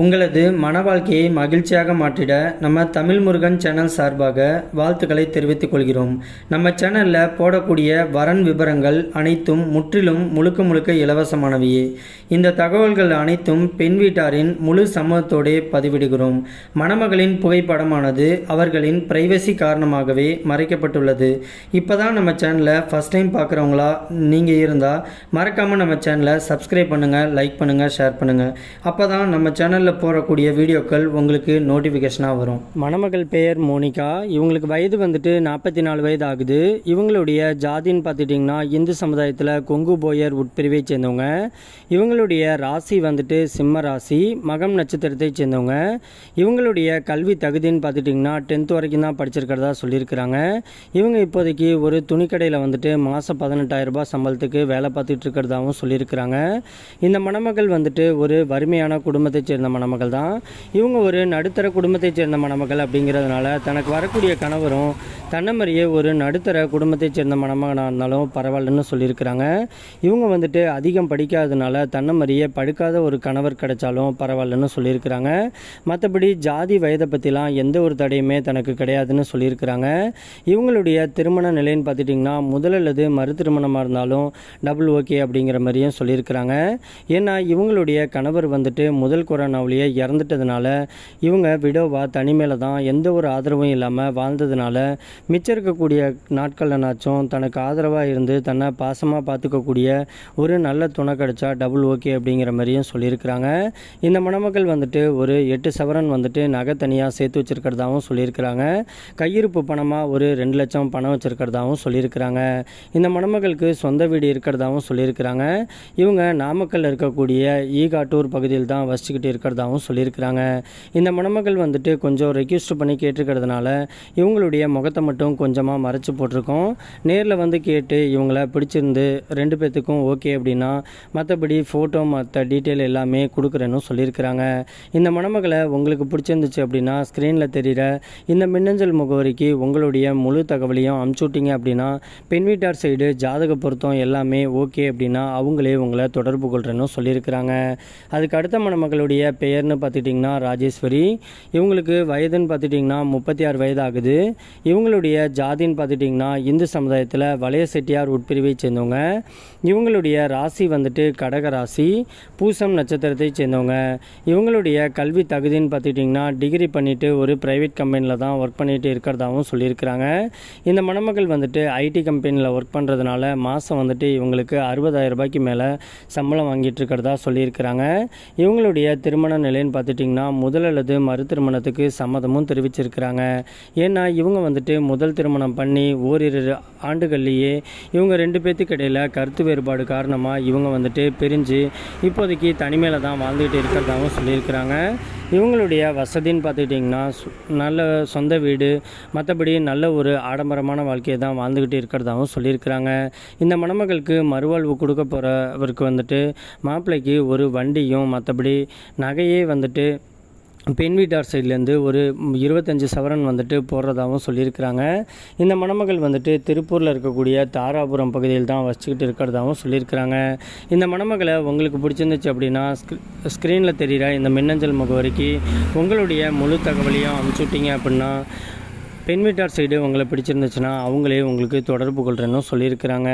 உங்களது மன வாழ்க்கையை மகிழ்ச்சியாக மாற்றிட நம்ம தமிழ் முருகன் சேனல் சார்பாக வாழ்த்துக்களை தெரிவித்துக் கொள்கிறோம். நம்ம சேனலில் போடக்கூடிய வரன் விவரங்கள் அனைத்தும் முற்றிலும் முழுக்க இலவசமானவையே. இந்த தகவல்கள் அனைத்தும் பெண் வீட்டாரின் முழு சம்மதத்தோடே பதிவிடுகிறோம். மணமகளின் புகைப்படமானது அவர்களின் பிரைவசி காரணமாகவே மறைக்கப்பட்டுள்ளது. இப்போ தான் நம்ம சேனலை ஃபஸ்ட் டைம் பார்க்குறவங்களா நீங்கள் இருந்தால் மறக்காமல் நம்ம சேனலை சப்ஸ்கிரைப் பண்ணுங்கள், லைக் பண்ணுங்கள், ஷேர் பண்ணுங்கள். அப்போ தான் நம்ம சேனல் போடக்கூடிய வீடியோக்கள் உங்களுக்கு நோட்டிஃபிகேஷனாக வரும். மணமகள் பெயர் மோனிகா. இவங்களுக்கு வயது வந்துட்டு 44 வயது ஆகுது. இவங்களுடைய ஜாதின்னு பார்த்துட்டிங்கன்னா இந்து சமுதாயத்தில் கொங்கு போயர் உட்பிரிவை சேர்ந்தவங்க. இவங்களுடைய ராசி வந்துட்டு சிம்ம ராசி, மகம் நட்சத்திரத்தை சேர்ந்தவங்க. இவங்களுடைய கல்வி தகுதின்னு பார்த்துட்டிங்கன்னா 10th வரைக்கும் தான் படிச்சிருக்கிறதா சொல்லியிருக்கிறாங்க. இவங்க இப்போதைக்கு ஒரு துணிக்கடையில் வந்துட்டு மாதம் 18,000 ரூபாய் சம்பளத்துக்கு வேலை பார்த்துட்டு இருக்கிறதாகவும் சொல்லியிருக்கிறாங்க. இந்த மணமகள் வந்துட்டு ஒரு வறுமையான குடும்பத்தை சேர்ந்த மணமகள் தான். இவங்க ஒரு நடுத்தர குடும்பத்தை சேர்ந்த மணமகள் அப்படிங்கிறதுனால தனக்கு வரக்கூடிய கணவரும் தன்னமறியே ஒரு நடுத்தர குடும்பத்தை சேர்ந்த மணமகனாக இருந்தாலும் பரவாயில்லன்னு சொல்லியிருக்கிறாங்க. இவங்க வந்துட்டு அதிகம் படிக்காததுனால தன்னமறியே படுக்காத ஒரு கணவர் கிடைச்சாலும் பரவாயில்லன்னு சொல்லியிருக்கிறாங்க. மற்றபடி ஜாதி வயதை பற்றிலாம் எந்த ஒரு தடையுமே தனக்கு கிடையாதுன்னு சொல்லியிருக்கிறாங்க. இவங்களுடைய திருமண நிலைன்னு பார்த்துட்டிங்கன்னா முதல் அல்லது மறு திருமணமாக இருந்தாலும் டபுள் ஓகே அப்படிங்கிற மாதிரியும் சொல்லியிருக்கிறாங்க. ஏன்னா இவங்களுடைய கணவர் வந்துட்டு முதல் கொரோனாவிலேயே இறந்துட்டதுனால இவங்க விடோவா தனிமையில் தான் எந்த ஒரு ஆதரவும் இல்லாமல் வாழ்ந்ததுனால மிச்சம் இருக்கக்கூடிய நாட்கள்னாச்சும் தனக்கு ஆதரவாக இருந்து தன்னை பாசமாக பார்த்துக்கக்கூடிய ஒரு நல்ல துணை கிடைச்சா டபுள் ஓகே அப்படிங்கிற மாதிரியும் சொல்லியிருக்கிறாங்க. இந்த மணமகள் வந்துட்டு ஒரு 8 சவரன் வந்துட்டு நகை தனியாக சேர்த்து வச்சுருக்கிறதாகவும் சொல்லியிருக்கிறாங்க. கையிருப்பு பணமாக ஒரு 2 லட்சம் பணம் வச்சுருக்கிறதாகவும் சொல்லியிருக்கிறாங்க. இந்த மணமகளுக்கு சொந்த வீடு இருக்கிறதாகவும் சொல்லியிருக்கிறாங்க. இவங்க நாமக்கல் இருக்கக்கூடிய ஈகாட்டூர் பகுதியில் தான் வசிச்சுக்கிட்டு இருக்கிறதாகவும் சொல்லியிருக்கிறாங்க. இந்த மணமகள் வந்துட்டு கொஞ்சம் ரெக்வெஸ்ட் பண்ணி கேட்டிருக்கிறதுனால இவங்களுடைய முகத்தை மட்டும் கொஞ்சமாக மறைச்சி போட்டிருக்கோம். நேரில் வந்து கேட்டு இவங்கள பிடிச்சிருந்து 2 பேர்த்துக்கும் ஓகே அப்படின்னா மற்றபடி ஃபோட்டோ மற்ற டீட்டெயில் எல்லாமே கொடுக்குறேன்னு சொல்லியிருக்கிறாங்க. இந்த மணமகளை உங்களுக்கு பிடிச்சிருந்துச்சு அப்படின்னா ஸ்க்ரீனில் தெரிகிற இந்த மின்னஞ்சல் முகவரிக்கு உங்களுடைய முழு தகவலையும் அனுப்பிச்சுட்டிங்க அப்படின்னா பெண் வீட்டார் சைடு ஜாதக பொருத்தம் எல்லாமே ஓகே அப்படின்னா அவங்களே உங்களை தொடர்பு கொள்கிறேன்னு சொல்லியிருக்கிறாங்க. அதுக்கு அடுத்த மணமகளுடைய பெயர்னு பார்த்துட்டிங்கன்னா ராஜேஸ்வரி. இவங்களுக்கு வயதுன்னு பார்த்துட்டிங்கன்னா 36 வயது ஆகுது. இவங்களுடைய ஜாதின்னு பார்த்துட்டிங்கன்னா இந்து சமுதாயத்தில் வளைய செட்டியார் உட்பிரிவை சேர்ந்தவங்க. இவங்களுடைய ராசி வந்துட்டு கடக ராசி, பூசம் நட்சத்திரத்தை சேர்ந்தவங்க. இவங்களுடைய கல்வி தகுதின்னு பார்த்துட்டிங்கன்னா டிகிரி பண்ணிவிட்டு ஒரு ப்ரைவேட் கம்பெனியில் தான் ஒர்க் பண்ணிட்டு இருக்கிறதாகவும் சொல்லியிருக்கிறாங்க. இந்த மணமகள் வந்துட்டு ஐடி கம்பெனியில் ஒர்க் பண்ணுறதுனால மாதம் வந்துட்டு இவங்களுக்கு 60,000 ரூபாய்க்கு மேலே சம்பளம் வாங்கிட்டு இருக்கிறதா சொல்லியிருக்கிறாங்க. இவங்களுடைய திருமண நிலைன்னு பார்த்துட்டிங்கன்னா முதல் அல்லது மறு திருமணத்துக்கு சம்மதமும் தெரிவிச்சிருக்கிறாங்க. ஏன்னா இவங்க வந்துட்டு முதல் திருமணம் பண்ணி ஓரிரு ஆண்டுகள்லேயே இவங்க 2 பேர்த்துக்கு இடையில் கருத்து வேறுபாடு காரணமாக இவங்க வந்துட்டு பிரிஞ்சு இப்போதைக்கு தனிமையில் தான் வாழ்ந்துகிட்டு இருக்கிறதாகவும் சொல்லியிருக்கிறாங்க. இவங்களுடைய வசதின்னு பார்த்துக்கிட்டிங்கன்னா நல்ல சொந்த வீடு, மற்றபடி நல்ல ஒரு ஆடம்பரமான வாழ்க்கையை தான் வாழ்ந்துக்கிட்டு இருக்கிறதாகவும் சொல்லியிருக்கிறாங்க. இந்த மணமகளுக்கு மறுவாழ்வு கொடுக்க போகிறவருக்கு வந்துட்டு மாப்பிள்ளைக்கு ஒரு வண்டியும் மற்றபடி நகையே வந்துட்டு பெண் வீட்டார் சைட்லேருந்து ஒரு 25 சவரன் வந்துட்டு போடுறதாகவும் சொல்லியிருக்கிறாங்க. இந்த மணமகள் வந்துட்டு திருப்பூரில் இருக்கக்கூடிய தாராபுரம் பகுதியில் தான் வச்சுக்கிட்டு இருக்கிறதாகவும் சொல்லியிருக்கிறாங்க. இந்த மணமகளை உங்களுக்கு பிடிச்சிருந்துச்சு அப்படின்னா ஸ்க்ரீனில் தெரிகிற இந்த மின்னஞ்சல் முகவரிக்கு உங்களுடைய முழு தகவலையும் அனுப்பிச்சுட்டிங்க அப்படின்னா பெண் வீட்டார் சைடு உங்களை பிடிச்சிருந்துச்சுன்னா அவங்களே உங்களுக்கு தொடர்பு கொள்கிறேன்னு சொல்லியிருக்கிறாங்க.